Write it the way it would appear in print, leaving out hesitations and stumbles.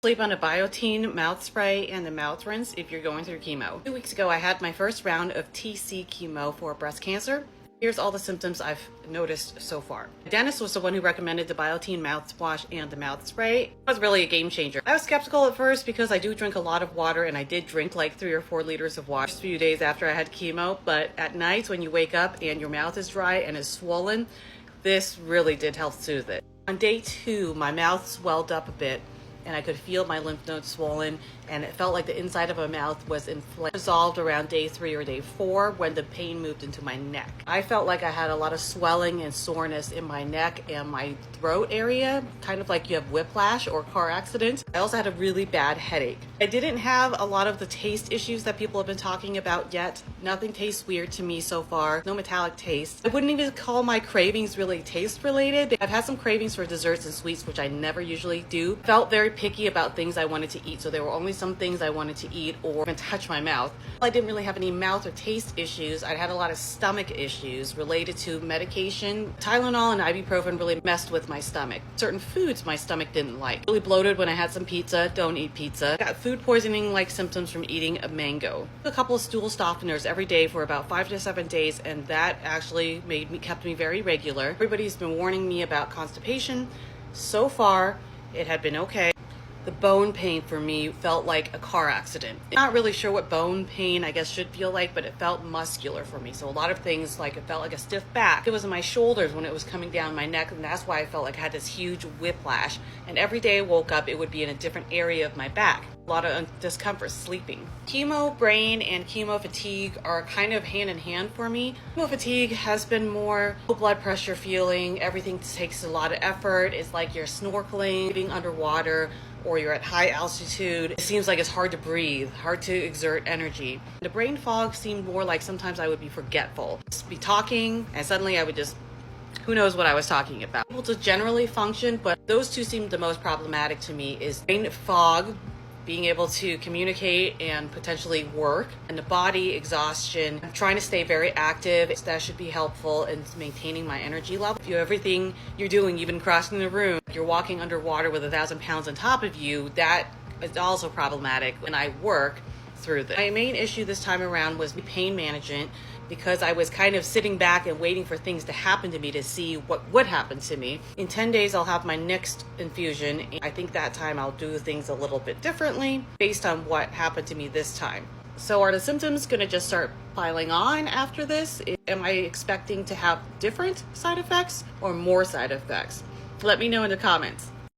Sleep on a biotin mouth spray and a mouth rinse if you're going through chemo. 2 weeks ago, I had my first round of TC chemo for breast cancer. Here's all the symptoms I've noticed so far. My dentist was the one who recommended the biotin mouthwash and the mouth spray. It was really a game changer. I was skeptical at first because I do drink a lot of water, and I did drink like 3 or 4 liters of water a few days after I had chemo. But at night when you wake up and your mouth is dry and is swollen, this really did help soothe it. On day 2, my mouth swelled up a bit, and I could feel my lymph nodes swollen, and it felt like the inside of my mouth was inflamed. Resolved around day 3 or day 4 when the pain moved into my neck. I felt like I had a lot of swelling and soreness in my neck and my throat area, kind of like you have whiplash or car accident. I also had a really bad headache. I didn't have a lot of the taste issues that people have been talking about yet. Nothing tastes weird to me so far. No metallic taste. I wouldn't even call my cravings really taste related. I've had some cravings for desserts and sweets, which I never usually do. Felt very picky about things I wanted to eat, so there were only some things I wanted to eat or even touch my mouth. I didn't really have any mouth or taste issues. I had a lot of stomach issues related to medication. Tylenol and ibuprofen really messed with my stomach. Certain foods my stomach didn't like. Really bloated when I had some pizza. Don't eat pizza. Got food poisoning like symptoms from eating a mango. A couple of stool softeners every day for about 5 to 7 days, and that actually kept me very regular. Everybody's been warning me about constipation. So far, it had been okay. The bone pain for me felt like a car accident. Not really sure what bone pain I guess should feel like, but it felt muscular for me. So a lot of things, like it felt like a stiff back. It was in my shoulders when it was coming down my neck, and that's why I felt like I had this huge whiplash. And every day I woke up, it would be in a different area of my back. A lot of discomfort sleeping. Chemo brain and chemo fatigue are kind of hand in hand for me. Chemo fatigue has been more low blood pressure feeling. Everything takes a lot of effort. It's like you're snorkeling, being underwater, or you're at high altitude. It seems like it's hard to breathe, hard to exert energy. The brain fog seemed more like sometimes I would be forgetful. Just be talking and suddenly I would just, who knows what I was talking about. Able to generally function, but those two seemed the most problematic to me is brain fog, being able to communicate and potentially work, and the body exhaustion. I'm trying to stay very active. That should be helpful in maintaining my energy level. If you everything you're doing, even crossing the room, you're walking underwater with 1,000 pounds on top of you, that is also problematic when I work through this. My main issue this time around was pain management, because I was kind of sitting back and waiting for things to happen to me to see what would happen to me. In 10 days, I'll have my next infusion. I think that time I'll do things a little bit differently based on what happened to me this time. So are the symptoms going to just start piling on after this? Am I expecting to have different side effects or more side effects? Let me know in the comments.